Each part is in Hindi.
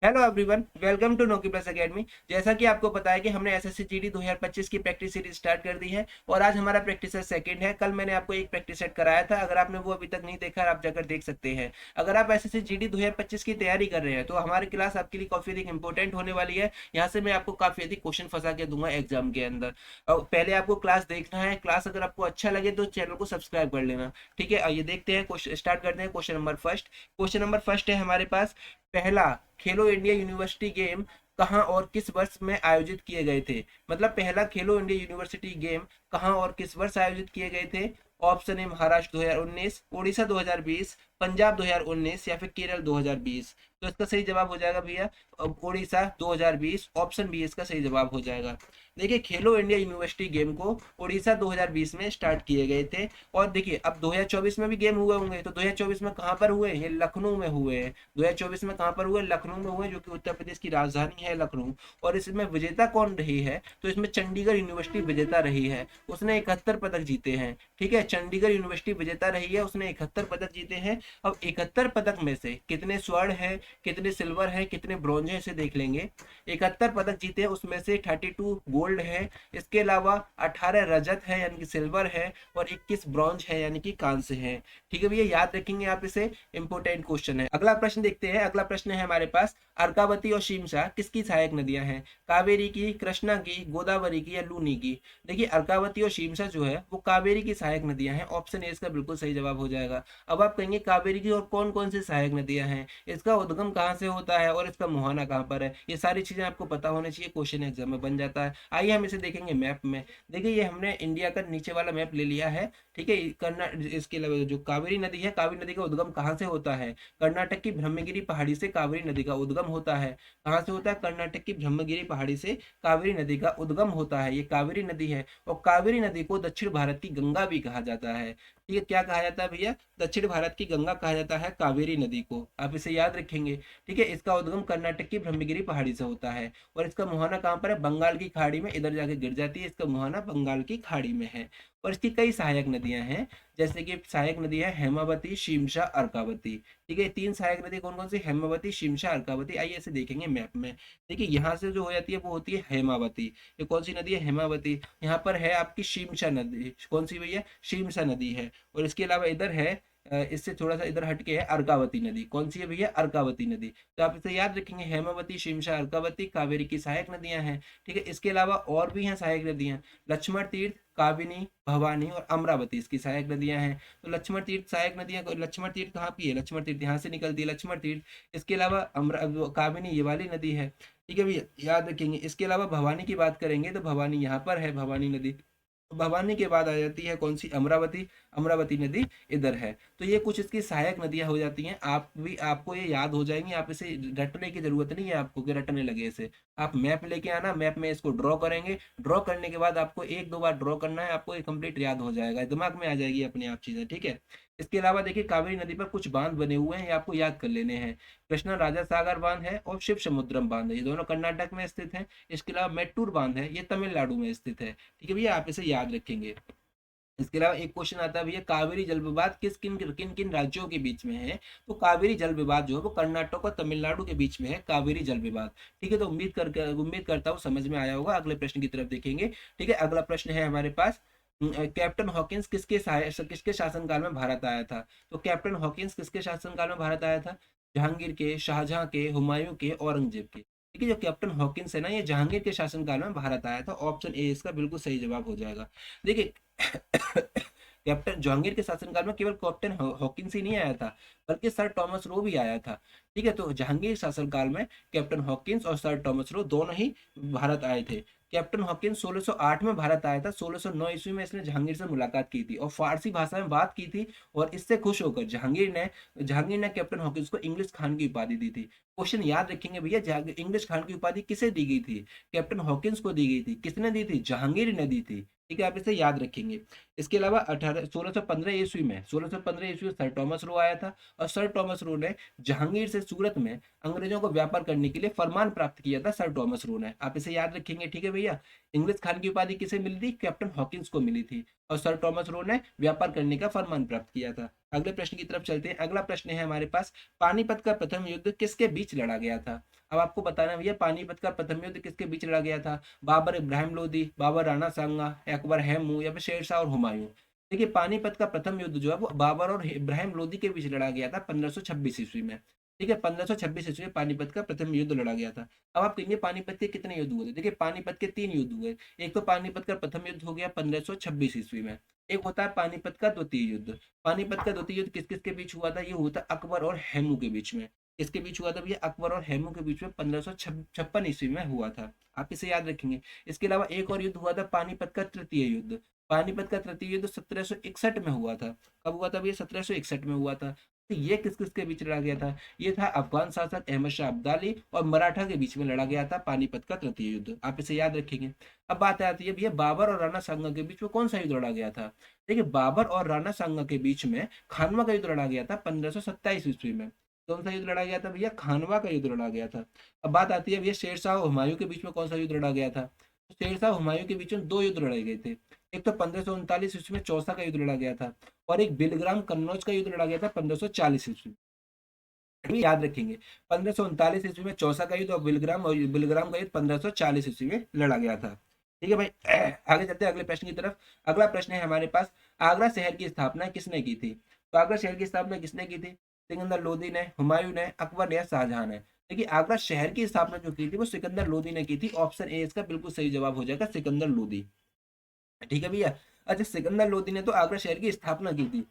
Hello everyone, welcome to Noki plus academy. जैसा कि आपको पता है कि हमने एसएससी जीडी 2025 की प्रैक्टिस सीरीज स्टार्ट कर दी है और आज हमारा प्रैक्टिस सेट सेकंड है। कल मैंने आपको एक प्रैक्टिस सेट कराया था, अगर आपने वो अभी तक नहीं देखा आप जाकर देख सकते हैं। अगर आप एसएससी जीडी 2025 की तैयारी कर रहे हैं तो हमारी क्लास आपके लिए काफी अधिक इंपॉर्टेंट होने वाली है। यहाँ से मैं आपको काफी अधिक क्वेश्चन फंसा के दूंगा एग्जाम के अंदर। और पहले आपको क्लास देखना है, क्लास अगर आपको अच्छा लगे तो चैनल को सब्सक्राइब कर लेना। ठीक है, आइए देखते हैं, स्टार्ट करते हैं। Question number first. Question number first है हमारे पास, पहला खेलो इंडिया यूनिवर्सिटी गेम कहाँ और किस वर्ष में आयोजित किए गए थे। मतलब पहला खेलो इंडिया यूनिवर्सिटी गेम कहाँ और किस वर्ष आयोजित किए गए थे। ऑप्शन ए महाराष्ट्र 2019, उड़ीसा 2020, पंजाब 2019 या फिर केरल 2020। तो इसका सही जवाब हो जाएगा भैया उड़ीसा 2020। ऑप्शन बी इसका सही जवाब हो जाएगा। देखिए, खेलो इंडिया यूनिवर्सिटी गेम को उड़ीसा 2020 में स्टार्ट किए गए थे। और देखिए, अब 2024 में भी गेम हुए होंगे, तो 2024 में कहाँ पर हुए, ये लखनऊ में हुए हैं। 2024 में कहाँ पर हुए, लखनऊ में हुए, जो कि उत्तर प्रदेश की राजधानी है लखनऊ। और इसमें विजेता कौन रही है, तो इसमें चंडीगढ़ यूनिवर्सिटी विजेता रही है। उसने 71 पदक जीते हैं। ठीक है, चंडीगढ़ यूनिवर्सिटी विजेता रही है, उसने 71 पदक जीते हैं। अब 71 पदक में से कितने स्वर्ण है, कितने सिल्वर है, कितने ब्रॉन्ज है, इसे देख लेंगे। 71 पदक जीते हैं, उसमें से 32 गोल्ड है। इसके अलावा 18 रजत है यानी कि सिल्वर है, और 21 ब्रॉन्ज है यानी कि कांस्य है। ठीक है भैया, याद रखेंगे आप इसे, इंपोर्टेंट क्वेश्चन है। अगला प्रश्न देखते हैं। अगला प्रश्न है हमारे पास, अर्कावती और शिमशा किसकी सहायक नदियां हैं। कावेरी की, कृष्णा की, गोदावरी की या लूनी की। देखिए, अर्कावती और शिमशा जो है वो कावेरी की सहायक नदियां हैं। ऑप्शन ए इसका बिल्कुल सही जवाब हो जाएगा। अब आप कहेंगे कावेरी की और कौन कौन सी सहायक नदियां हैं, इसका उद्गम कहाँ से होता है और इसका मुहाना कहाँ पर है, ये सारी चीजें आपको पता होनी चाहिए, क्वेश्चन एग्जाम में बन जाता है। आइए हम इसे देखेंगे मैप में। देखिए, ये हमने इंडिया का नीचे वाला मैप ले लिया है। ठीक है, कर्नाटक, इसके अलावा जो कावेरी नदी है, कावेरी नदी का उद्गम कहाँ से होता है, कर्नाटक की ब्रह्मगिरी पहाड़ी से कावेरी नदी का उद्गम होता है। कहाँ से होता है, कर्नाटक की ब्रह्मगिरी पहाड़ी से कावेरी नदी का उद्गम होता है। ये कावेरी नदी है, और कावेरी नदी को दक्षिण भारत की गंगा भी कहा जाता है। ठीक है, क्या कहा जाता है भैया, दक्षिण भारत की गंगा कहा जाता है कावेरी नदी को, आप इसे याद रखेंगे। ठीक है, इसका उद्गम कर्नाटक की ब्रह्मगिरी पहाड़ी से होता है, और इसका मुहाना कहाँ पर है, बंगाल की खाड़ी में, इधर जाके गिर जाती है। इसका मुहाना बंगाल की खाड़ी में है। और इसकी कई सहायक नदियां हैं, जैसे कि सहायक नदी है हेमावती, शिमशा, अर्कावती। ठीक है, तीन सहायक नदी कौन कौन सी, हेमावती, शिमशा, अर्कावती। आइए इसे देखेंगे मैप में। देखिए, यहाँ से जो हो जाती है वो होती है हेमावती। ये कौन सी नदी है, हेमावती। यहाँ पर है आपकी शिमशा नदी, कौन सी भैया, शिमशा नदी है। और इसके अलावा इधर है इससे थोड़ा सा इधर हटके है अर्कावती नदी। कौन सी है भैया, अर्कावती नदी। तो आप इसे याद रखेंगे, हेमावती, शिमशा, अर्कावती कावेरी की सहायक नदियां हैं। ठीक है, इसके अलावा और भी हैं सहायक नदियां, लक्ष्मण तीर्थ, काबिनी, भवानी और अमरावती इसकी सहायक नदियां हैं। तो लक्ष्मण तीर्थ सहायक नदियां, लक्ष्मण तीर्थ कहाँ की है, लक्ष्मण तीर्थ यहाँ से निकलती है लक्ष्मण तीर्थ। इसके अलावा काबिनी ये वाली नदी है। ठीक है भैया, याद रखेंगे। इसके अलावा भवानी की बात करेंगे तो भवानी यहाँ पर है, भवानी नदी। भवानी के बाद आ जाती है कौन सी, अमरावती। अमरावती नदी इधर है। तो ये कुछ इसकी सहायक नदियां हो जाती हैं। आप भी, आपको ये याद हो जाएंगी, आप इसे रटने की जरूरत नहीं है आपको कि रटने लगे इसे। आप मैप लेके आना, मैप में इसको ड्रॉ करेंगे। ड्रॉ करने के बाद आपको एक दो बार ड्रॉ करना है, आपको ये कंप्लीट याद हो जाएगा, दिमाग में आ जाएगी अपने आप चीजें। ठीक है, इसके अलावा देखिए, कावेरी नदी पर कुछ बांध बने हुए हैं, ये आपको याद कर लेने हैं। कृष्णा राजा सागर बांध है और शिव समुद्रम बांध है, ये दोनों कर्नाटक में स्थित है। इसके अलावा मेट्टूर बांध है, ये तमिलनाडु में स्थित है। ठीक है भैया, आप इसे याद रखेंगे। इसके अलावा एक क्वेश्चन आता है भैया, कावेरी जल विवाद किस किन किन किन राज्यों के बीच में है। तो कावेरी जल विवाद जो है वो कर्नाटक और तमिलनाडु के बीच में है, कावेरी जल विवाद। ठीक है, तो उम्मीद करता हूँ समझ में आया होगा। अगले प्रश्न की तरफ देखेंगे। ठीक है, अगला प्रश्न है हमारे पास, कैप्टन हॉकिंस किसके शासनकाल में भारत आया था। तो कैप्टन हॉकिंस किसके शासनकाल में भारत आया था, जहांगीर के, शाहजहां के, हुमायूं के, औरंगजेब के। ठीक है, जो कैप्टन हॉकिंस है ना, ये जहांगीर के शासनकाल में भारत आया था। ऑप्शन ए इसका बिल्कुल सही जवाब हो जाएगा। देखिए, कैप्टन जहांगीर के शासनकाल में केवल कैप्टन हॉकिंस ही नहीं आया था, बल्कि सर थॉमस रो भी आया था। ठीक है, तो जहांगीर शासनकाल में कैप्टन हॉकिंस और सर थॉमस रो दोनों ही भारत आए थे। कैप्टन हॉकिंस 1608 में भारत आया था। 1609 ईस्वी में इसने जहांगीर से मुलाकात की थी और फारसी भाषा में बात की थी। और इससे खुश होकर जहांगीर ने कैप्टन हॉकिंस को इंग्लिश खान की उपाधि दी थी। क्वेश्चन याद रखेंगे भैया, इंग्लिश खान की उपाधि किसे दी गई थी, कैप्टन हॉकिंस को दी गई थी। किसने दी थी, जहांगीर ने दी थी। ठीक है, आप इसे याद रखेंगे। इसके अलावा 1615 ईस्वी में सर थॉमस रो आया था, और सर थॉमस रो ने जहांगीर से सूरत में अंग्रेजों को व्यापार करने के लिए फरमान प्राप्त किया था, सर थॉमस रो ने। आप इसे याद रखेंगे। ठीक है भैया, इंग्लिश खान की उपाधि किसे मिली थी, कैप्टन हॉकिंस को मिली थी, और सर थॉमस रो ने व्यापार करने का फरमान प्राप्त किया था। अगले प्रश्न की तरफ चलते हैं। अगला प्रश्न है हमारे पास, पानीपत का प्रथम युद्ध किसके बीच लड़ा गया था। अब आपको बताना है भैया पानीपत का प्रथम युद्ध किसके बीच लड़ा गया था? बाबर इब्राहिम लोदी, बाबर राणा सांगा, अकबर हैमू या फिर शेरशाह और हुमायूं। देखिए पानीपत का प्रथम युद्ध जो है वो बाबर और इब्राहिम लोदी के बीच लड़ा गया था 1526 ईस्वी में। ठीक है, 1526 ईस्वी में पानीपत का प्रथम युद्ध लड़ा गया था। अब आप कहेंगे पानीपत के कितने युद्ध हुए थे? देखिए पानीपत के 3 युद्ध हुए। एक तो पानीपत का प्रथम युद्ध हो गया 1526 ईस्वी में। एक होता है पानीपत का द्वितीय युद्ध। पानीपत का द्वितीय युद्ध किस किस के बीच हुआ था? ये हुआ था अकबर और हैमू के बीच में। इसके बीच हुआ था भैया? अकबर और हैमू के बीच में 1556 ईस्वी में हुआ था। आप इसे याद रखेंगे। इसके अलावा एक और युद्ध हुआ था पानीपत का तृतीय युद्ध। पानीपत का तृतीय युद्ध 1761 में हुआ था। कब हुआ था भैया? 1761 में हुआ था। तो ये किस किस के बीच लड़ा गया था? ये था अफगान शासक अहमद शाह अब्दाली और मराठा के बीच में लड़ा गया था पानीपत का तृतीय युद्ध। आप इसे याद रखेंगे। अब बात आती है भैया बाबर और राणा सांगा के बीच में कौन सा युद्ध लड़ा गया था? देखिए बाबर और राणा सांगा के बीच में खानवा का युद्ध लड़ा गया था 1527 ईस्वी में। कौन सा युद्ध लड़ा गया था भैया? खानवा का युद्ध लड़ा गया था। अब बात आती है भैया शेरशाह और हुमायूं के बीच में कौन सा युद्ध लड़ा गया था? तो शेरशाह और हुमायूं के बीच में 2 युद्ध लड़े गए थे। एक तो 1539 ईस्वी में चौसा का युद्ध लड़ा गया था और एक बिलग्राम कन्नौज का युद्ध लड़ा गया था 1540 ईस्वी में। याद रखेंगे 1539 ईस्वी में चौसा का युद्ध और बिलग्राम का युद्ध 1540 ईस्वी में लड़ा गया था। ठीक है भाई, आगे चलते हैं अगले प्रश्न की तरफ। अगला प्रश्न है हमारे पास, आगरा शहर की स्थापना किसने की थी? तो आगरा शहर की स्थापना किसने की थी? सिकंदर लोदी ने, हुमायूं ने, अकबर ने या शाहजहां ने? देखिए आगरा शहर की स्थापना जो की थी वो सिकंदर लोदी ने की थी। ऑप्शन ए इसका बिल्कुल सही जवाब हो जाएगा, सिकंदर लोदी। ठीक है भैया। अच्छा सिकंदर लोदी ने तो आगरा शहर की स्थापना की थी,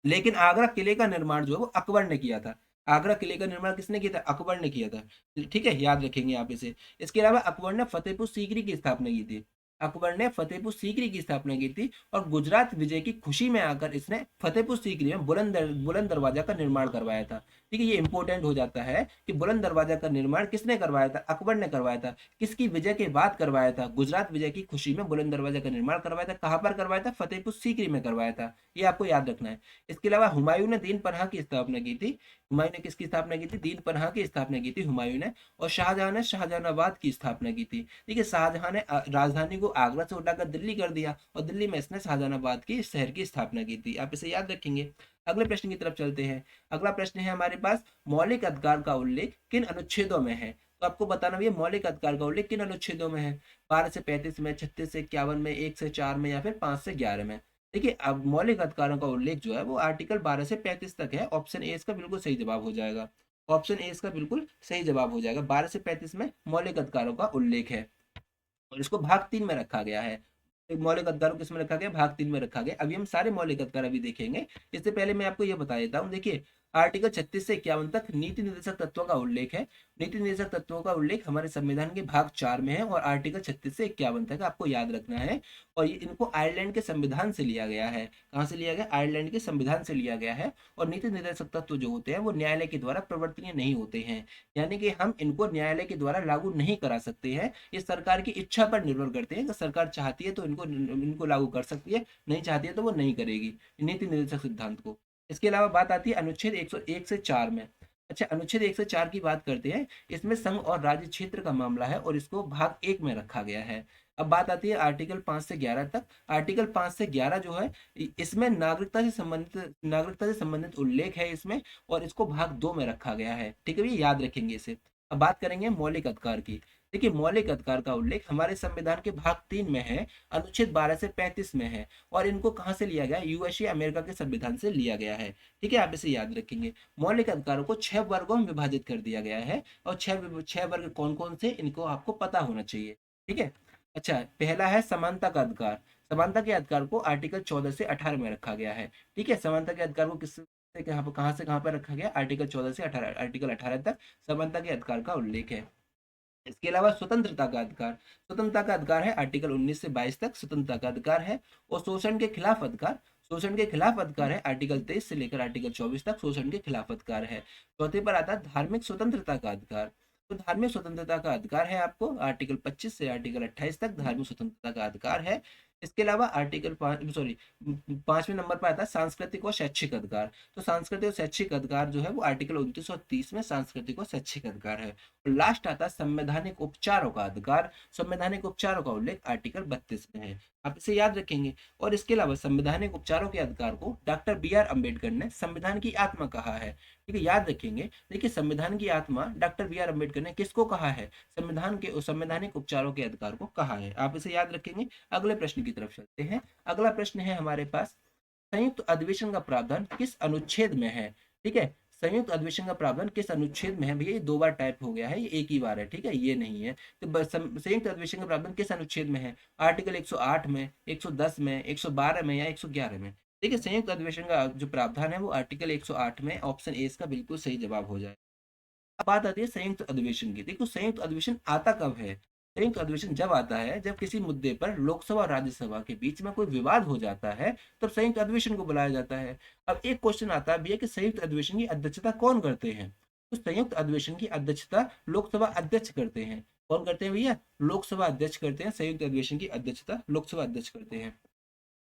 लेकिन आगरा किले का निर्माण जो है वो अकबर ने किया था। आगरा किले का निर्माण किसने किया था? अकबर ने किया था। ठीक है, याद रखेंगे आप इसे। इसके अलावा अकबर ने फतेहपुर सीकरी की स्थापना की थी। अकबर ने फतेहपुर सीकरी की स्थापना की थी और गुजरात विजय की खुशी में आकर इसने फतेहपुर सीकरी में बुलंद दरवाजा का निर्माण करवाया था। ठीक है, ये इंपॉर्टेंट हो जाता है कि बुलंद दरवाजा का निर्माण किसने करवाया था? अकबर ने करवाया था। किसकी विजय के बाद करवाया था? गुजरात विजय की खुशी में बुलंद दरवाजा का निर्माण करवाया था। कहां पर करवाया था? फतेहपुर सीकरी में करवाया था। ये आपको याद रखना है। इसके अलावा हुमायूं ने दीन पनाह की स्थापना की थी। हुमायूं ने किसकी स्थापना की थी? दीन पनाह की स्थापना की थी हुमायूं ने। और शाहजहां ने शाहजहानाबाद की स्थापना की थी। देखिए शाहजहां ने राजधानी को आगरा से उठाकर दिल्ली कर दिया और दिल्ली में इसने शाहजहानाबाद की शहर की स्थापना की थी। आप इसे याद रखेंगे। अगले प्रश्न की तरफ चलते हैं। अगला प्रश्न है हमारे पास, मौलिक अधिकार का उल्लेख किन अनुच्छेदों में है? तो आपको बताना भैया मौलिक अधिकार का उल्लेख किन अनुच्छेदों में है? 12 से 35 में, 36 से 51 में, 1 से 4 में या फिर 5 से 11 में? देखिए अब मौलिक अधिकारों का उल्लेख जो है वो आर्टिकल 12 से 35 तक है। ऑप्शन ए इसका बिल्कुल सही जवाब हो जाएगा। ऑप्शन ए इसका बिल्कुल सही जवाब हो जाएगा। 12 से 35 में मौलिक अधिकारों का उल्लेख है और इसको भाग 3 में रखा गया है। मौलिक अधिकारों किस में रखा गया? भाग 3 में रखा गया। अभी हम सारे मौलिक अधिकार अभी देखेंगे। इससे पहले मैं आपको ये बता देता हूँ। देखिए आर्टिकल 36 से 51 तक नीति निर्देशक तत्वों का उल्लेख है। नीति निर्देशक तत्वों का उल्लेख हमारे संविधान के भाग 4 में है और आर्टिकल 36 से 51 तक आपको याद रखना है। और ये इनको आयरलैंड के संविधान से लिया गया है। कहाँ से लिया गया? आयरलैंड के संविधान से लिया गया है। और नीति निर्देशक तत्व जो होते हैं वो न्यायालय के द्वारा प्रवर्तनीय नहीं होते हैं, यानी कि हम इनको न्यायालय के द्वारा लागू नहीं करा सकते हैं। ये सरकार की इच्छा पर निर्भर करते हैं कि सरकार चाहती है तो इनको लागू कर सकती है, नहीं चाहती है तो वो नहीं करेगी नीति निर्देशक सिद्धांत को। इसके अलावा बात आती है अनुच्छेद 101 से 4 में। अच्छा अनुच्छेद 1 से 4 की बात करते हैं। इसमें संघ और राज्य क्षेत्र का मामला है और इसको भाग 1 में रखा गया है। अब बात आती है आर्टिकल 5 से 11 तक। आर्टिकल 5 से 11 जो है इसमें नागरिकता से संबंधित उल्लेख है इसमें, और इसको भाग 2 में रखा गया है। ठीक है, ये याद रखेंगे इसे। अब बात करेंगे मौलिक अधिकार की। देखिए मौलिक अधिकार का उल्लेख हमारे संविधान के भाग 3 में है, अनुच्छेद 12 से 35 में है। और इनको कहाँ से लिया गया? यूएसए अमेरिका के संविधान से लिया गया है। ठीक है, आप इसे याद रखेंगे। मौलिक अधिकारों को 6 वर्गों में विभाजित कर दिया गया है और 6 वर्ग कौन कौन से, इनको आपको पता होना चाहिए। ठीक है। अच्छा पहला है समानता का अधिकार। समानता के अधिकार को आर्टिकल 14 से 18 में रखा गया है। ठीक है, समानता के अधिकार को किस से कहाँ पर रखा गया? आर्टिकल 14 से 18, आर्टिकल 18 तक समानता के अधिकार का उल्लेख है। इसके अलावा स्वतंत्रता का अधिकार। स्वतंत्रता का अधिकार है आर्टिकल 19 से 22 तक स्वतंत्रता का अधिकार है। और शोषण के खिलाफ अधिकार, शोषण के खिलाफ अधिकार है आर्टिकल 23 से लेकर आर्टिकल 24 तक शोषण के खिलाफ अधिकार है। चौथे पर आता है धार्मिक स्वतंत्रता का अधिकार। तो धार्मिक स्वतंत्रता का अधिकार है आपको आर्टिकल 25 से आर्टिकल 28 तक धार्मिक स्वतंत्रता का अधिकार है। इसके अलावा आर्टिकल 5वें नंबर पर आता है सांस्कृतिक और शैक्षिक अधिकार। तो सांस्कृतिक और शैक्षिक अधिकार जो है वो आर्टिकल 29 और 30 में सांस्कृतिक और शैक्षिक अधिकार है। और लास्ट आता है संवैधानिक उपचारों का अधिकार। संवैधानिक उपचारों का उल्लेख आर्टिकल 32 में है। आप इसे याद रखेंगे। और इसके अलावा संवैधानिक उपचारों के अधिकार को डॉक्टर बी आर अम्बेडकर ने संविधान की आत्मा कहा है। ठीक है, याद रखेंगे। देखिए, संविधान की आत्मा डॉक्टर बी आर अम्बेडकर ने किसको कहा है? संविधान के संवैधानिक उपचारों के अधिकार को कहा है। आप इसे याद रखेंगे। अगले प्रश्न की तरफ चलते हैं। अगला प्रश्न है हमारे पास, संयुक्त अधिवेशन का प्रावधान किस अनुच्छेद में है? ठीक है, संयुक्त अधिवेशन का प्रावधान किस अनुच्छेद में है? भैया ये दो बार टाइप हो गया है, ये एक ही बार है, ठीक है, ये नहीं है। तो संयुक्त अधिवेशन का प्रावधान किस अनुच्छेद में है? आर्टिकल 108 में, 110 में, 112 में या 111 में? देखिए, संयुक्त अधिवेशन का जो प्रावधान है वो आर्टिकल 108 में, ऑप्शन ए इसका बिल्कुल सही जवाब हो जाए। अब बात आती है संयुक्त अधिवेशन की। देखो, संयुक्त अधिवेशन आता कब है? संयुक्त अधिवेशन जब आता है जब किसी मुद्दे पर लोकसभा और राज्यसभा के बीच में कोई विवाद हो जाता है, तब संयुक्त अधिवेशन को बुलाया जाता है। अब एक क्वेश्चन आता है भैया कि संयुक्त अधिवेशन की अध्यक्षता कौन करते हैं? तो संयुक्त अधिवेशन की अध्यक्षता लोकसभा अध्यक्ष करते हैं। कौन करते हैं भैया? लोकसभा अध्यक्ष करते हैं। संयुक्त अधिवेशन की अध्यक्षता लोकसभा अध्यक्ष करते हैं।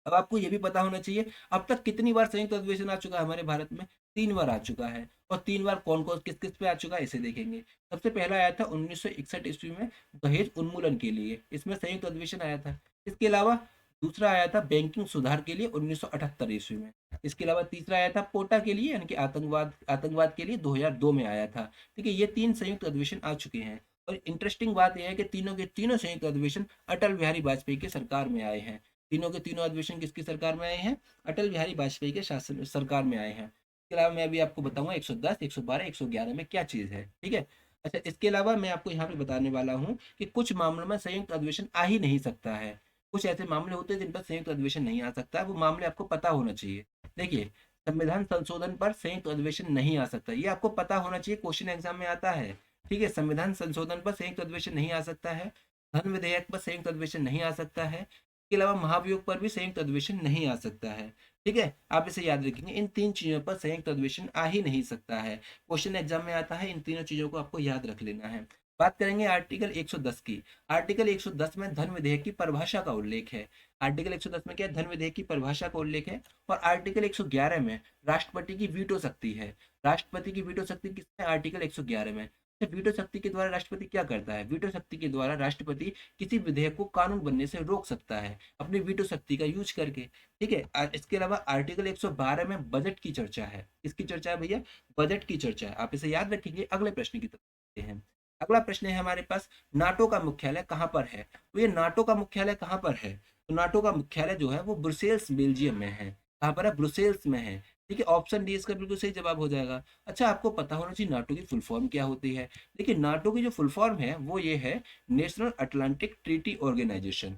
अब आपको ये भी पता होना चाहिए, अब तक कितनी बार संयुक्त अधिवेशन आ चुका है हमारे भारत में? 3 बार आ चुका है। और 3 बार कौन कौन किस किस पे आ चुका है, इसे देखेंगे। सबसे पहला आया था 1961 ईस्वी में दहेज उन्मूलन के लिए, इसमें संयुक्त अधिवेशन आया था। इसके अलावा दूसरा आया था बैंकिंग सुधार के लिए 1978 ईस्वी में। इसके अलावा तीसरा आया था पोटा के लिए, यानी कि आतंकवाद आतंकवाद के लिए 2002 में आया था। ठीक है, ये 3 संयुक्त अधिवेशन आ चुके हैं। और इंटरेस्टिंग बात यह है कि तीनों के तीनों संयुक्त अधिवेशन अटल बिहारी वाजपेयी के सरकार में आए हैं। तीनों के तीनों अधिवेशन किसकी सरकार में आए हैं? अटल बिहारी वाजपेयी के शासन सरकार में आए हैं। इसके अलावा मैं अभी आपको बताऊंगा 110, 112, 111 में क्या चीज है। ठीक है, अच्छा, इसके अलावा मैं आपको यहाँ पे बताने वाला हूँ कि कुछ मामलों में संयुक्त अधिवेशन आ ही नहीं सकता है। कुछ ऐसे मामले होते हैं जिन पर संयुक्त अधिवेशन नहीं आ सकता, वो मामले आपको पता होना चाहिए। देखिए, संविधान संशोधन पर संयुक्त अधिवेशन नहीं आ सकता, ये आपको पता होना चाहिए, क्वेश्चन एग्जाम में आता है। ठीक है, संविधान संशोधन पर संयुक्त अधिवेशन नहीं आ सकता है। धन विधेयक पर संयुक्त अधिवेशन नहीं आ सकता है। इसके अलावा महाभियोग पर भी संयुक्त अधिवेशन नहीं आ सकता है। ठीक है, आप इसे याद रखेंगे, इन 3 चीजों पर संयुक्त अधिवेशन आ ही नहीं सकता है। क्वेश्चन एग्जाम में आता है, इन तीनों चीजों को आपको याद रख लेना है। बात करेंगे आर्टिकल 110 की। आर्टिकल 110 में धन विधेयक की परिभाषा का उल्लेख है। आर्टिकल 110 में क्या है? धन विधेयक की परिभाषा का उल्लेख है। और आर्टिकल 111 में राष्ट्रपति की वीटो शक्ति है। राष्ट्रपति की वीटो शक्ति किसमें? आर्टिकल 111 में। तो वीटो शक्ति के द्वारा राष्ट्रपति क्या करता है? वीटो शक्ति के द्वारा राष्ट्रपति किसी विधेयक को कानून बनने से रोक सकता है अपनी वीटो शक्ति का यूज करके। ठीक है, इसके अलावा आर्टिकल 112 में बजट की चर्चा है। किसकी चर्चा है भैया? बजट की चर्चा है। आप इसे याद रखेंगे। अगले प्रश्न की तरफ चलते हैं। अगला प्रश्न है हमारे पास, नाटो का मुख्यालय कहाँ पर है? तो ये नाटो का मुख्यालय कहाँ पर है? तो नाटो का मुख्यालय जो है वो ब्रुसेल्स बेल्जियम में है। कहाँ पर है? ब्रुसेल्स में है। ठीक है, ऑप्शन डी इसका बिल्कुल सही जवाब हो जाएगा। अच्छा, आपको पता होना चाहिए नाटो की फुल फॉर्म क्या होती है। देखिए, नाटो की जो फुल फॉर्म है वो ये है, नेशनल अटलांटिक ट्रीटी ऑर्गेनाइजेशन।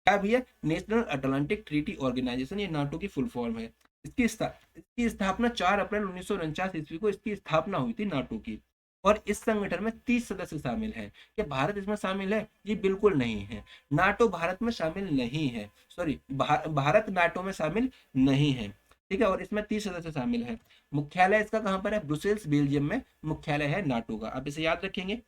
क्या भैया? नेशनल अटलांटिक ट्रीटी ऑर्गेनाइजेशन, ये नाटो की फुल फॉर्म है। इसकी स्थापना 4 अप्रैल 1949 ईस्वी को इसकी स्थापना हुई थी नाटो की। और इस संगठन में 30 सदस्य शामिल हैं। क्या भारत इसमें शामिल है? ये बिल्कुल नहीं है। नाटो भारत में शामिल नहीं है, सॉरी, भारत नाटो में शामिल नहीं है। ठीक है, और इसमें 30 सदस्य शामिल है। मुख्यालय इसका कहाँ पर है? ब्रुसेल्स बेल्जियम में मुख्यालय है नाटो का। आप इसे याद रखेंगे।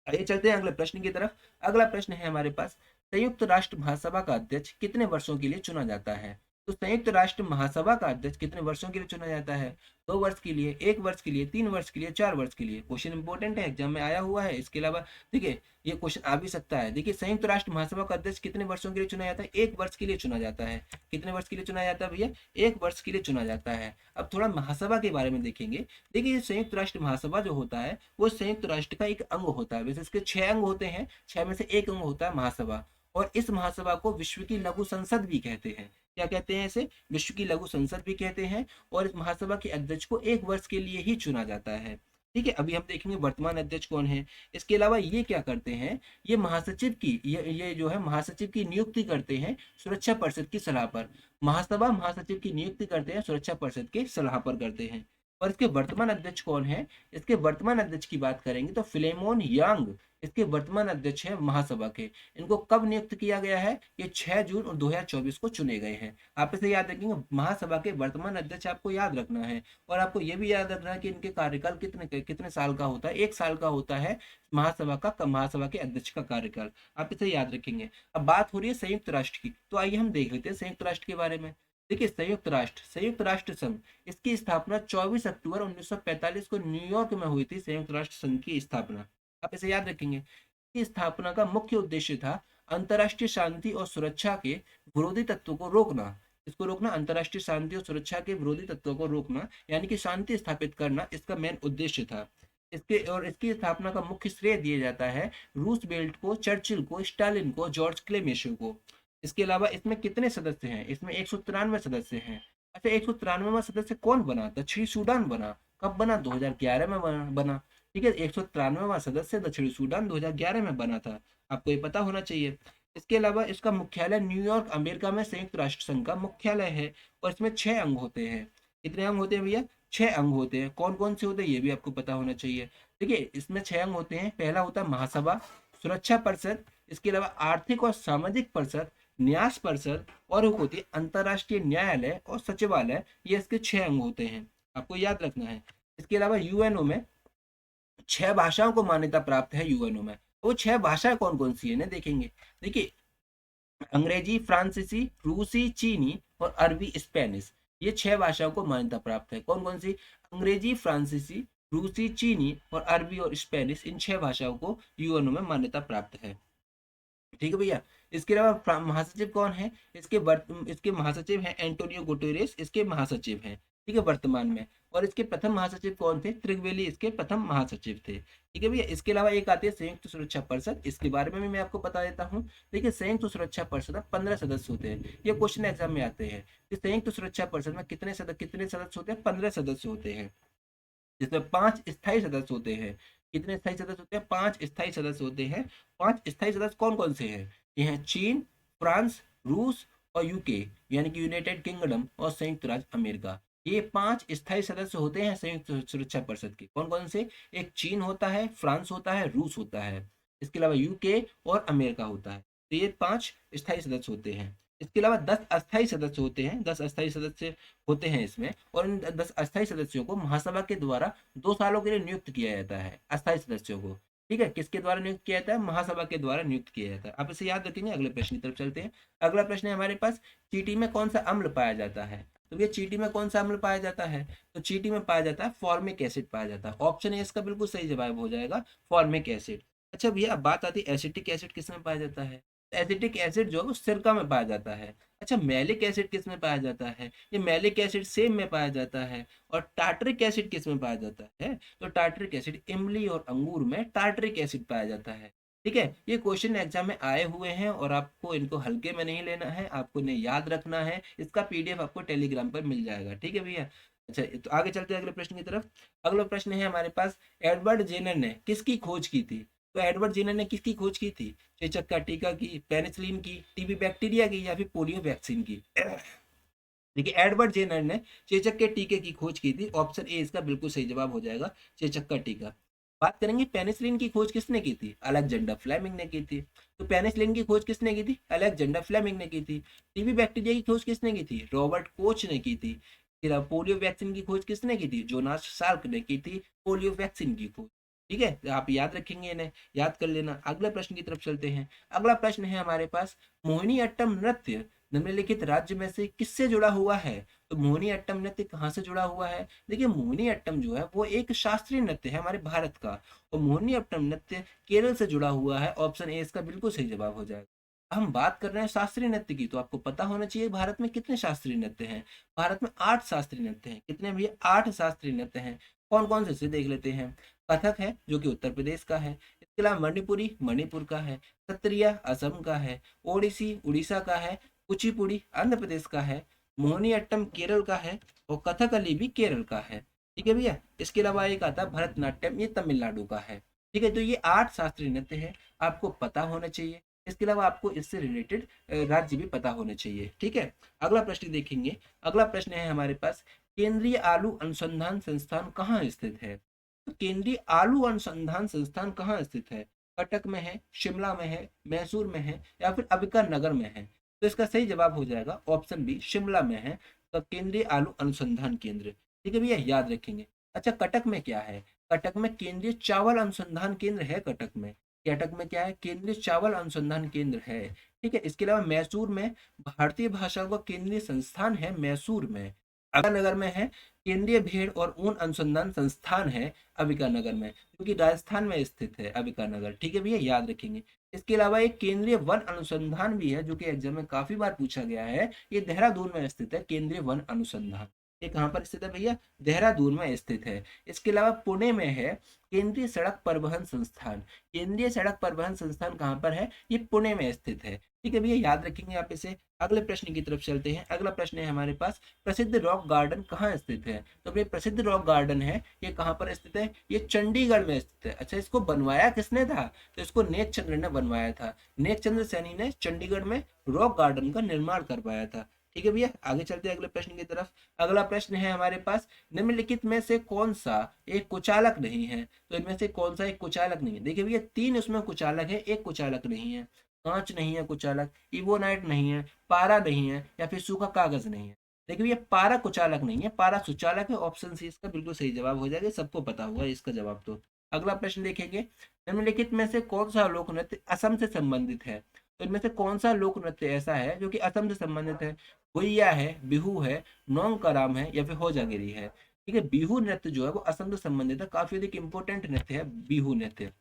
आइए चलते हैं अगले प्रश्न की तरफ। अगला प्रश्न है हमारे पास, संयुक्त राष्ट्र महासभा का अध्यक्ष कितने वर्षों के लिए चुना जाता है? तो संयुक्त राष्ट्र महासभा का अध्यक्ष कितने वर्षों के लिए चुना जाता है? 2 वर्ष के लिए, 1 वर्ष के लिए, 3 वर्ष के लिए, 4 वर्ष के लिए? क्वेश्चन इंपॉर्टेंट है, एग्जाम में आया हुआ है। इसके अलावा देखिए, ये क्वेश्चन आ भी सकता है। देखिए, संयुक्त राष्ट्र महासभा का अध्यक्ष कितने वर्षों के लिए चुना जाता है? 1 वर्ष के लिए चुना जाता है। कितने वर्ष के लिए चुना जाता है भैया? 1 वर्ष के लिए चुना जाता है। अब थोड़ा महासभा के बारे में देखेंगे। देखिए, संयुक्त राष्ट्र महासभा जो होता है वो संयुक्त राष्ट्र का एक अंग होता है। वैसे इसके 6 अंग होते हैं, 6 में से एक अंग होता है महासभा। और इस महासभा को विश्व की लघु संसद भी कहते हैं। क्या कहते हैं इसे? विश्व की लघु संसद भी कहते हैं। और इस महासभा के अध्यक्ष को 1 वर्ष के लिए ही चुना जाता है। ठीक है, अभी हम देखेंगे वर्तमान अध्यक्ष कौन है। इसके अलावा ये क्या करते हैं, ये महासचिव की ये जो है महासचिव की नियुक्ति करते हैं सुरक्षा परिषद की सलाह पर। महासभा महासचिव की नियुक्ति करते हैं सुरक्षा परिषद की सलाह पर करते हैं। और इसके वर्तमान अध्यक्ष कौन है? इसके वर्तमान अध्यक्ष की बात करेंगे तो फिलेमोन यांग इसके वर्तमान अध्यक्ष है महासभा के। इनको कब नियुक्त किया गया है? ये 6 जून 2024 को चुने गए हैं। आप इसे याद रखेंगे, महासभा के वर्तमान अध्यक्ष आपको याद रखना है। और आपको यह भी याद रखना है कि इनके कार्यकाल कितने कितने साल का होता है। 1 साल का होता है महासभा के अध्यक्ष का कार्यकाल। आप इसे याद रखेंगे। अब बात हो रही है संयुक्त राष्ट्र की, तो आइए हम देख लेते हैं संयुक्त राष्ट्र के बारे में। देखिए, संयुक्त राष्ट्र संघ, इसकी स्थापना 24 अक्टूबर 1945 को न्यूयॉर्क में हुई थी। संयुक्त राष्ट्र संघ की स्थापना, आप इसे याद रखेंगे। इसकी स्थापना का मुख्य उद्देश्य था अंतर्राष्ट्रीय शांति और सुरक्षा के विरोधी तत्वों को रोकना। इसको रोकना, अंतर्राष्ट्रीय शांति और सुरक्षा के विरोधी तत्वों को रोकना, यानी कि शांति स्थापित करना इसका मेन उद्देश्य था। इसकी स्थापना का मुख्य श्रेय दिया जाता है रूसवेल्ट को, चर्चिल को, स्टालिन को, जॉर्ज क्लेमेशो को। इसके अलावा इसमें कितने सदस्य हैं? इसमें 193 सदस्य हैं। अच्छा, 193वां सदस्य कौन बना? दक्षिणी सूडान बना। कब बना? 2011 में बना। ठीक है, 193वां सदस्य दक्षिणी सूडान 2011 में बना था, आपको ये पता होना चाहिए। इसके अलावा इसका मुख्यालय न्यूयॉर्क, अमेरिका में संयुक्त राष्ट्र संघ का मुख्यालय है, और इसमें 6 अंग होते हैं। कितने अंग होते हैं भैया? 6 अंग होते हैं। कौन कौन से होते हैं ये भी आपको पता होना चाहिए। देखिए, इसमें 6 अंग होते हैं। पहला होता है महासभा, सुरक्षा परिषद, इसके अलावा आर्थिक और सामाजिक परिषद, न्यास परिषद, और एक होती है अंतर्राष्ट्रीय न्यायालय और सचिवालय। ये इसके 6 अंग होते हैं, आपको याद रखना है। इसके अलावा यूएनओ में 6 भाषाओं को मान्यता प्राप्त है। यूएनओ में वो 6 भाषाएं कौन कौन सी है ना, देखेंगे। देखिए, अंग्रेजी, फ्रांसीसी, रूसी, चीनी और अरबी, स्पेनिश, ये 6 भाषाओं को मान्यता प्राप्त है। कौन कौन सी? अंग्रेजी, फ्रांसीसी, रूसी, चीनी और अरबी और स्पेनिश, इन 6 भाषाओं को यूएनओ में मान्यता प्राप्त है। ठीक है भैया। इसके अलावा महासचिव कौन है? इसके महासचिव हैं एंटोनियो गुटेरेस, इसके महासचिव हैं। ठीक है, वर्तमान में। और इसके प्रथम महासचिव कौन थे? त्रिगवेली इसके प्रथम महासचिव थे। ठीक है भैया। इसके अलावा एक आती है संयुक्त सुरक्षा परिषद, इसके बारे में भी मैं आपको बता देता हूँ। देखिए, संयुक्त सुरक्षा परिषद में 15 सदस्य होते हैं। ये क्वेश्चन एग्जाम में आते हैं कि संयुक्त सुरक्षा परिषद में कितने सदस्य होते हैं? 15 सदस्य होते हैं, जिसमें 5 स्थायी सदस्य होते हैं। कितने स्थायी सदस्य होते हैं? 5 स्थायी सदस्य होते हैं। 5 स्थायी सदस्य कौन कौन से हैं? ये हैं चीन, फ्रांस, रूस और यूके, यानी कि यूनाइटेड किंगडम और संयुक्त राज्य अमेरिका। ये 5 स्थायी सदस्य होते हैं संयुक्त सुरक्षा परिषद के। कौन कौन से? एक चीन होता है, फ्रांस होता है, रूस होता है, इसके अलावा यूके और अमेरिका होता है। तो ये 5 स्थायी सदस्य होते हैं। इसके अलावा 10 अस्थायी सदस्य होते हैं। 10 अस्थायी सदस्य होते हैं इसमें, और इन 10 अस्थायी सदस्यों को महासभा के द्वारा 2 सालों के लिए नियुक्त किया जाता है, अस्थायी सदस्यों को। ठीक है, किसके द्वारा नियुक्त किया जाता है? महासभा के द्वारा नियुक्त किया जाता है। आप इसे याद रखेंगे। अगले प्रश्न की तरफ चलते हैं। अगला प्रश्न है हमारे पास, चींटी में कौन सा अम्ल पाया जाता है? तो ये चींटी में कौन सा अम्ल पाया जाता है? तो चींटी में पाया जाता है फॉर्मिक एसिड पाया जाता है। ऑप्शन ए इसका बिल्कुल सही जवाब हो जाएगा, फॉर्मिक एसिड। अच्छा भैया, अब बात आती है एसिटिक एसिड किस में पाया जाता है? एसिटिक एसिड जो है वो सिरका में पाया जाता है। अच्छा, मैलिक एसिड किस में पाया जाता है? ये मैलिक एसिड सेब में पाया जाता है। और टार्टरिक एसिड किस में पाया जाता है? तो टार्टरिक एसिड इमली और अंगूर में टार्टरिक एसिड पाया जाता है। ठीक है, ये क्वेश्चन एग्जाम में आए हुए हैं, और आपको इनको हल्के में नहीं लेना है, आपको इन्हें याद रखना है। इसका पीडीएफ आपको टेलीग्राम पर मिल जाएगा। ठीक है भैया। अच्छा, तो आगे चलते हैं अगले प्रश्न की तरफ। अगला प्रश्न है हमारे पास, एडवर्ड जेनर ने किसकी खोज की थी? तो एडवर्ड जेनर ने किसकी खोज की थी? चेचक का टीका की, पेनिसिलिन की, टीबी बैक्टीरिया की, या फिर पोलियो वैक्सीन की? देखिए, एडवर्ड जेनर ने चेचक के टीके की खोज की थी। ऑप्शन ए इसका बिल्कुल सही जवाब हो जाएगा, चेचक का टीका। बात करेंगे पेनिसिलिन की खोज किसने की थी? अलेक्जेंडर फ्लेमिंग ने की थी। तो पेनिसिलिन की खोज किसने की थी? अलेक्जेंडर फ्लेमिंग ने की थी। टीबी बैक्टीरिया की खोज किसने की थी? रॉबर्ट कोच ने की थी। फिर अब पोलियो वैक्सीन की खोज किसने की थी? जोनास साल्क ने की थी पोलियो वैक्सीन की खोज। ठीक है, तो आप याद रखेंगे, इन्हें याद कर लेना। अगले प्रश्न की तरफ चलते हैं। अगला प्रश्न है हमारे पास, मोहिनीअट्टम नृत्य निम्नलिखित राज्य में से किससे जुड़ा हुआ है? तो मोहिनीअट्टम नृत्य कहाँ से जुड़ा हुआ है? देखिए, मोहिनीअट्टम जो है वो एक शास्त्रीय नृत्य है हमारे भारत का, और मोहिनीअट्टम नृत्य केरल से जुड़ा हुआ है। ऑप्शन ए इसका बिल्कुल सही जवाब हो जाएगा। हम बात कर रहे हैं शास्त्रीय नृत्य की, तो आपको पता होना चाहिए भारत में कितने शास्त्रीय नृत्य हैं। भारत में 8 शास्त्रीय नृत्य हैं। कितने भैया? 8 शास्त्रीय नृत्य हैं। कौन कौन से देख लेते हैं। कथक है जो कि उत्तर प्रदेश का है। इसके अलावा मणिपुरी मणिपुर का है। सत्रिया असम का है। ओडिसी उड़ीसा का है। कुचिपुड़ी आंध्र प्रदेश का है। मोहिनीअट्टम केरल का है। और कथकली भी केरल का है। ठीक है भैया। इसके अलावा एक आता है भरतनाट्यम, ये तमिलनाडु का है। ठीक है, तो ये 8 शास्त्रीय नृत्य है, आपको पता होना चाहिए। इसके अलावा आपको इससे रिलेटेड राज्य भी पता होने चाहिए। ठीक है, अगला प्रश्न देखेंगे। अगला प्रश्न है हमारे पास, केंद्रीय आलू अनुसंधान संस्थान कहाँ स्थित है? तो केंद्रीय आलू अनुसंधान संस्थान कहाँ स्थित है? कटक में है, शिमला में है, मैसूर में है, या फिर अंबिका नगर में है? तो इसका सही जवाब हो जाएगा ऑप्शन बी, शिमला में है। तो केंद्रीय आलू अनुसंधान केंद्र। ठीक है भैया, याद रखेंगे। अच्छा, कटक में क्या है? कटक में केंद्रीय चावल अनुसंधान केंद्र है। कटक में क्या है? केंद्रीय चावल अनुसंधान केंद्र है। ठीक है, इसके अलावा मैसूर में भारतीय भाषाओं का केंद्रीय संस्थान है, मैसूर में। अंबिकानगर में है। केंद्रीय भेड़ और ऊन अनुसंधान संस्थान है अंबिकानगर में, जो कि राजस्थान में स्थित है अंबिकानगर। ठीक है भैया, याद रखेंगे। इसके अलावा एक केंद्रीय वन अनुसंधान भी है, जो कि एग्जाम में काफी बार पूछा गया है। ये देहरादून में स्थित है, केंद्रीय वन अनुसंधान। ये कहाँ पर स्थित है भैया? देहरादून में स्थित है। इसके अलावा पुणे में है केंद्रीय सड़क परिवहन संस्थान। केंद्रीय सड़क परिवहन संस्थान कहाँ पर है? ये पुणे में स्थित है। ठीक है भैया, याद रखेंगे आप इसे। अगले प्रश्न की तरफ चलते हैं। अगला प्रश्न है हमारे पास, प्रसिद्ध रॉक गार्डन कहाँ स्थित है? तो ये प्रसिद्ध रॉक गार्डन है, ये कहाँ पर स्थित है? ये चंडीगढ़ में स्थित है। अच्छा, इसको बनवाया किसने था? तो इसको नेक चंद्र ने बनवाया था। नेक चंद्र सैनी ने चंडीगढ़ में रॉक गार्डन का निर्माण करवाया था। ठीक है भैया, आगे चलते हैं अगले प्रश्न की तरफ। अगला प्रश्न है हमारे पास, निम्नलिखित में से कौन सा एक कुचालक नहीं है? तो इनमें से कौन सा एक कुचालक नहीं है? देखिए भैया, 3 उसमें कुचालक है, एक कुचालक नहीं है। कांच नहीं है कुचालक, इबोनाइट नहीं है, पारा नहीं है, या फिर सूखा कागज नहीं है। देखिए ये पारा कुचालक नहीं है, पारा सुचालक है। ऑप्शन सी इसका बिल्कुल सही जवाब हो जाएगा, सबको पता होगा इसका जवाब। तो अगला प्रश्न देखेंगे, निम्नलिखित में से कौन सा लोक नृत्य असम से संबंधित है? तो इनमें से कौन सा लोक नृत्य ऐसा है जो कि असम से संबंधित है? गुइया है, बिहू है, नोंग कराम है, या फिर होजागिरी है। ठीक है, बिहू नृत्य जो है वो असम से संबंधित है, काफी अधिक इंपॉर्टेंट नृत्य है बिहू नृत्य।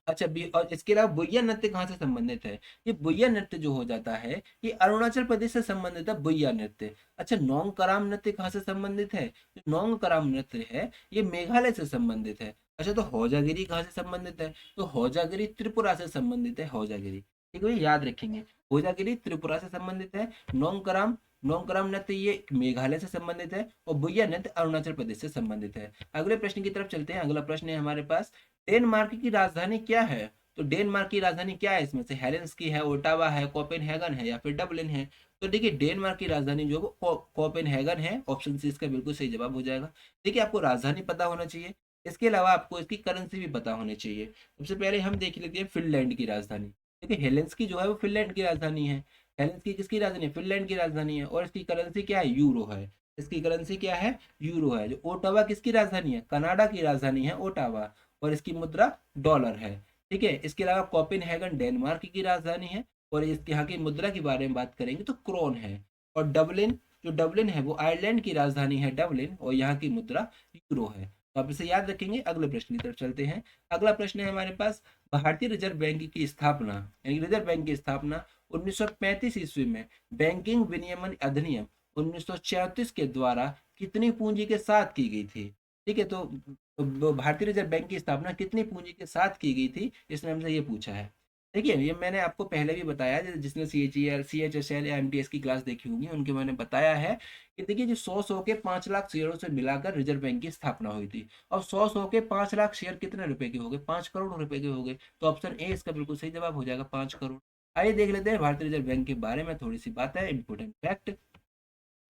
अच्छा बी, और इसके अलावा बुइया नृत्य कहाँ से संबंधित है? ये बुइया नृत्य जो हो जाता है, ये अरुणाचल प्रदेश से संबंधित है बुइया नृत्य। अच्छा, नोंग कराम नृत्य कहाँ से संबंधित है? जो नोंग कराम नृत्य है, ये मेघालय से संबंधित है। अच्छा, तो होजागिरी कहाँ से संबंधित है? तो होजागिरी त्रिपुरा से संबंधित है, होजागिरी। ठीक है, याद रखेंगे। होजागिरी त्रिपुरा से संबंधित है। नोंग कराम नृत्य ये मेघालय से संबंधित है, और बुइया नृत्य अरुणाचल प्रदेश से संबंधित है। अगले प्रश्न की तरफ चलते हैं। अगला प्रश्न है हमारे पास, डेनमार्क की राजधानी क्या है? तो डेनमार्क की राजधानी क्या है? इसमें से हेलेंस्की है, ओटावा है, कोपेनहेगन है, या फिर डबलिन है। तो देखिए, डेनमार्क की राजधानी जो है वो कोपेनहेगन है। ऑप्शन सी इसका बिल्कुल सही जवाब हो जाएगा। देखिए, आपको राजधानी पता होना चाहिए, इसके अलावा आपको इसकी करेंसी भी पता होनी चाहिए। सबसे पहले हम देख लेते हैं फिनलैंड की राजधानी। देखिए, हेलेंस्की जो है वो फिनलैंड की राजधानी है। हेलेंस्की किसकी राजधानी है? फिनलैंड की राजधानी है, और इसकी करेंसी क्या है? यूरो है। इसकी करेंसी क्या है? यूरो है। जो ओटावा किसकी राजधानी है? कनाडा की राजधानी है ओटावा, और इसकी मुद्रा डॉलर है। ठीक है, इसके अलावा कोपेनहेगन डेनमार्क की राजधानी है, और इसके यहाँ की मुद्रा के बारे में बात करेंगे तो क्रोन है। और डबलिन, जो डबलिन है वो आयरलैंड की राजधानी है डबलिन, और यहाँ की मुद्रा यूरो है। तो आप इसे याद रखेंगे। अगले प्रश्न की तरफ चलते हैं। अगला प्रश्न है हमारे पास, भारतीय रिजर्व बैंक की स्थापना, यानी रिजर्व बैंक की स्थापना 1935 ईस्वी में बैंकिंग विनियमन अधिनियम 1934 के द्वारा कितनी पूंजी के साथ की गई थी? ठीक है, तो भारतीय रिजर्व बैंक की स्थापना कितनी पूंजी के साथ की गई थी, इसने हमसे ये पूछा है। देखिए, ये मैंने आपको पहले भी बताया, जिसने CHSL या MTS की क्लास देखी होगी उनके मैंने बताया है कि देखिए, जो 100 के 5 लाख शेयरों से मिलाकर रिजर्व बैंक की स्थापना हुई थी। और 100 के 5 लाख शेयर कितने रुपए के हो गए? 5 करोड़ रुपए के हो गए। तो ऑप्शन ए इसका बिल्कुल सही जवाब हो जाएगा, 5 करोड़। आइए देख लेते हैं भारतीय रिजर्व बैंक के बारे में थोड़ी सी बात है, इंपोर्टेंट फैक्ट।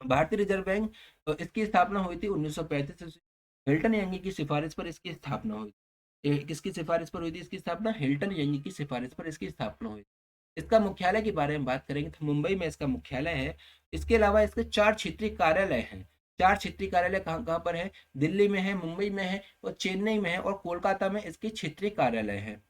भारतीय रिजर्व बैंक, इसकी स्थापना हुई थी 1935। हिल्टन यंगी की सिफारिश पर इसकी स्थापना हुई। किसकी सिफारिश पर हुई थी इसकी स्थापना? हिल्टन यंगी की सिफारिश पर इसकी स्थापना हुई। इसका मुख्यालय के बारे में बात करेंगे तो मुंबई में इसका मुख्यालय है। इसके अलावा इसके 4 क्षेत्रीय कार्यालय हैं। 4 क्षेत्रीय कार्यालय कहाँ कहाँ पर है? दिल्ली में है, मुंबई में है, और चेन्नई में है, और कोलकाता में इसके क्षेत्रीय कार्यालय है।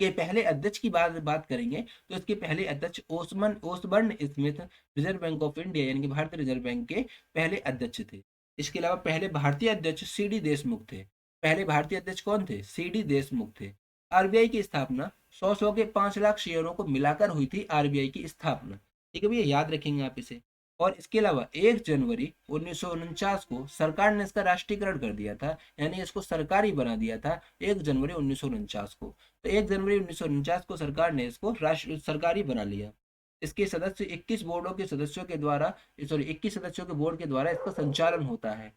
के पहले अध्यक्ष की बात करेंगे तो इसके पहले अध्यक्ष Osborne Smith Reserve Bank of India, यानी कि भारतीय रिजर्व बैंक के पहले अध्यक्ष थे। इसके अलावा पहले भारतीय अध्यक्ष CD देशमुख थे। पहले भारतीय अध्यक्ष कौन थे? CD देशमुख थे। RBI की स्थापना 100 के 5 लाख शेयरों को मिलाकर हुई थी, RBI की स्थापना। ठीक है भैया, याद रखेंगे आप इसे। और इसके अलावा 1 जनवरी 1949 को सरकार ने इसका राष्ट्रीयकरण कर दिया था, यानी इसको सरकारी बना दिया था 1 जनवरी 1949 को। तो 1 जनवरी 1949 को सरकार ने इसको राष्ट्र सरकारी बना लिया। इसके सदस्य 21 बोर्डों के सदस्यों के द्वारा, सॉरी 21 सदस्यों के बोर्ड के द्वारा इसका संचालन होता है।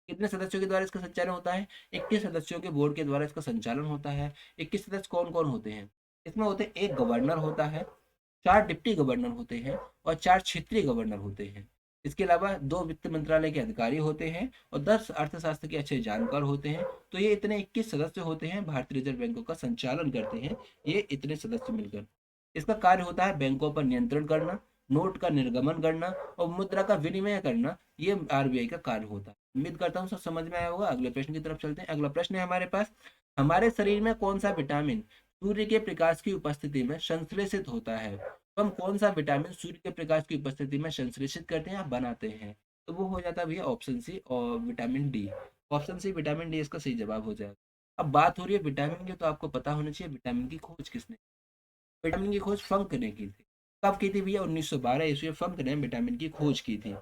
कितने सदस्यों के द्वारा इसका संचालन होता है? 21 सदस्यों के बोर्ड के द्वारा इसका संचालन होता है। 21 सदस्य कौन कौन होते हैं? इसमें होते हैं, एक गवर्नर होता है, 4 डिप्टी गवर्नर होते हैं, और 4 क्षेत्रीय गवर्नर होते हैं। इसके अलावा 2 वित्त मंत्रालय के अधिकारी होते हैं, और 10 अर्थशास्त्र के अच्छे जानकार होते हैं। तो ये इतने 21 सदस्य होते हैं, भारतीय रिजर्व बैंकों का संचालन करते हैं ये इतने सदस्य मिलकर। इसका कार्य होता है बैंकों पर नियंत्रण करना, नोट का निर्गमन करना, और मुद्रा का विनिमय करना। ये RBI का कार्य होता है। उम्मीद करता हूँ सब समझ में आया होगा। अगले प्रश्न की तरफ चलते हैं। अगला प्रश्न है हमारे पास, हमारे शरीर में कौन सा विटामिन सूर्य के प्रकाश की उपस्थिति में संश्लेषित होता है। तो हम कौन सा विटामिन सूर्य के प्रकाश की उपस्थिति में संश्लेषित करते हैं या बनाते हैं? तो वो हो जाता है भैया ऑप्शन सी और vitamin D. Option C vitamin D इसका सही जवाब हो जाएगा। अब बात हो रही है विटामिन की, तो आपको पता होना चाहिए विटामिन की खोज किसने, विटामिन की खोज फंक ने की थी। कब की थी भैया? 1912 ईस्वी में फंक ने विटामिन की खोज की थी।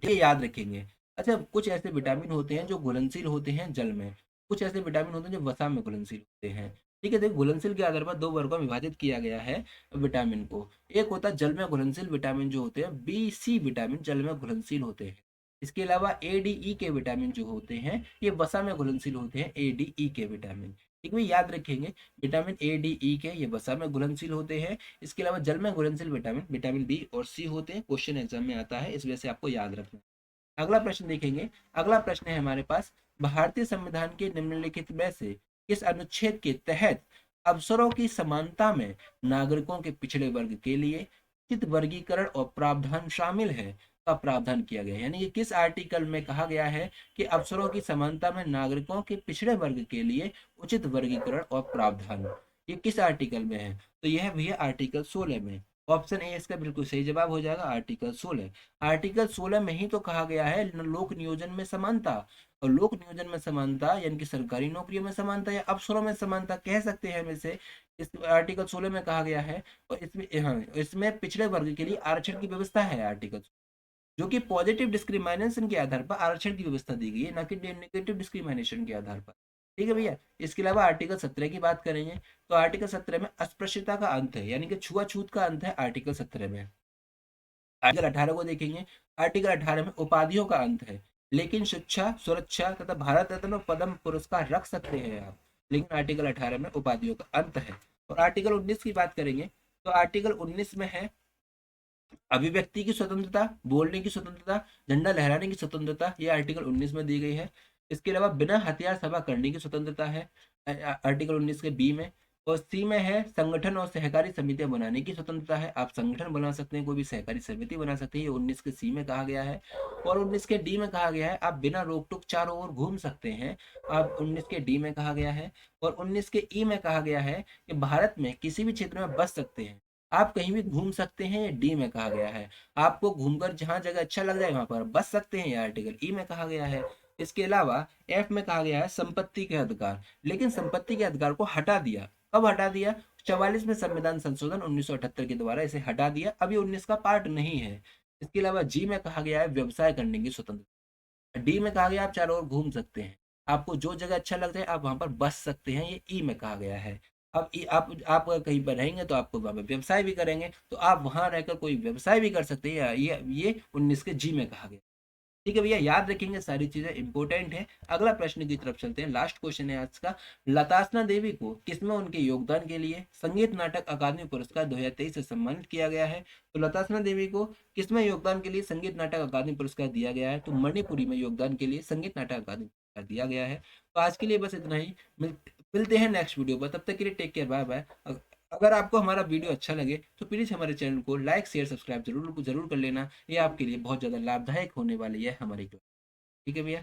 ये याद रखेंगे। अच्छा, कुछ ऐसे विटामिन होते हैं जो घुलनशील होते हैं जल में, कुछ ऐसे विटामिन होते हैं जो वसा में घुलनशील होते हैं। ठीक है, देखो घुलनशील के आधार पर दो वर्गों में विभाजित किया गया है विटामिन को। एक होता है जल में घुलनशील विटामिन जो होते हैं, बी सी विटामिन जल में घुलनशील होते हैं। इसके अलावा ए डी ई के विटामिन जो होते हैं ये वसा में घुलनशील होते हैं, ए डी ई के विटामिन। ठीक है, याद रखेंगे विटामिन ए डी ई के ये वसा में घुलनशील होते हैं। इसके अलावा जल में घुलनशील विटामिन विटामिन बी और सी होते हैं। क्वेश्चन एग्जाम में आता है, इस वजह से आपको याद रखना है। अगला प्रश्न देखेंगे। अगला प्रश्न है हमारे पास, भारतीय संविधान के निम्नलिखित में से किस अनुच्छेद के तहत अवसरों की समानता में नागरिकों के पिछड़े वर्ग के लिए उचित वर्गीकरण और प्रावधान शामिल है का प्रावधान किया गया है? यानी कि किस आर्टिकल में कहा गया है कि अवसरों की समानता में नागरिकों के पिछड़े वर्ग के लिए उचित वर्गीकरण और प्रावधान, ये किस आर्टिकल में है? तो यह है भैया आर्टिकल 16 में। ऑप्शन ए इसका बिल्कुल सही जवाब हो जाएगा, आर्टिकल 16। आर्टिकल 16 में ही तो कहा गया है लोक नियोजन में समानता। और लोक नियोजन में समानता यानी कि सरकारी नौकरियों में समानता या अफसरों में समानता कह सकते हैं हम इसे। इस आर्टिकल 16 में कहा गया है। और इसमें हाँ, इसमें पिछड़े वर्ग के लिए आरक्षण की व्यवस्था है आर्टिकल, जो कि पॉजिटिव डिस्क्रिमिनेशन के आधार पर आरक्षण की व्यवस्था दी गई है, ना कि नेगेटिव डिस्क्रिमिनेशन के आधार पर। ठीक है भैया, इसके अलावा आर्टिकल 17 की बात करेंगे तो आर्टिकल 17 में अस्पृश्यता का अंत है, यानी कि छुआछूत का अंत है आर्टिकल 17 में। आर्टिकल 18 को देखेंगे। आर्टिकल 18 में उपाधियों का अंत है, लेकिन शिक्षा, सुरक्षा तथा भारत रत्न और पद्म पुरस्कार रख सकते हैं आप, लेकिन आर्टिकल 18 में उपाधियों का अंत है। और आर्टिकल 19 की बात करेंगे तो आर्टिकल 19 में है अभिव्यक्ति की स्वतंत्रता, बोलने की स्वतंत्रता, झंडा लहराने की स्वतंत्रता, ये आर्टिकल 19 में दी गई है। इसके अलावा बिना हथियार सभा करने की स्वतंत्रता है आर्टिकल 19 के बी में। और सी में है संगठन और सहकारी समितियां बनाने की स्वतंत्रता है, आप संगठन बना सकते हैं, कोई भी सहकारी समिति बना सकते हैं, ये 19 के सी में कहा गया है। और 19 के डी में कहा गया है आप बिना रोक टोक चारों ओर घूम सकते हैं, आप 19 के डी में कहा गया है। और 19 के ई में कहा गया है कि भारत में किसी भी क्षेत्र में बस सकते हैं, आप कहीं भी घूम सकते हैं, ये डी में कहा गया है। आपको घूमकर जहां जगह अच्छा लग जाए वहां पर बस सकते हैं, ये आर्टिकल ई में कहा गया है। इसके अलावा एफ में कहा गया है संपत्ति के अधिकार, लेकिन संपत्ति के अधिकार को हटा दिया। कब हटा दिया? 44 में संविधान संशोधन 1978 के द्वारा इसे हटा दिया, अभी 19 का पार्ट नहीं है। इसके अलावा जी में कहा गया है व्यवसाय करने की स्वतंत्रता, डी में कहा गया आप चारों ओर घूम सकते हैं, आपको जो जगह अच्छा लगता है आप वहां पर बस सकते हैं, ये ई में कहा गया है। अब आप अगर कहीं पर रहेंगे तो आपको वहां पर व्यवसाय भी करेंगे, तो आप वहां रहकर कोई व्यवसाय भी कर सकते हैं, ये 19 के जी में कहा गया। ठीक है भैया, याद रखेंगे, सारी चीजें इंपॉर्टेंट है। अगला प्रश्न की तरफ चलते हैं, लास्ट क्वेश्चन है आज का। लतासना देवी को किसमें उनके योगदान के लिए संगीत नाटक अकादमी पुरस्कार 2023 से सम्मानित किया गया है? तो लतासना देवी को किसमें योगदान के लिए संगीत नाटक अकादमी पुरस्कार दिया गया है? तो मणिपुरी में योगदान के लिए संगीत नाटक अकादमी पुरस्कार दिया गया है। तो आज के लिए बस इतना ही, मिलते हैं नेक्स्ट वीडियो पर, तब तक के लिए टेक केयर, बाय बाय। अगर आपको हमारा वीडियो अच्छा लगे तो प्लीज़ हमारे चैनल को लाइक शेयर सब्सक्राइब जरूर जरूर कर लेना, ये आपके लिए बहुत ज़्यादा लाभदायक होने वाली है हमारी क्लास। ठीक है भैया।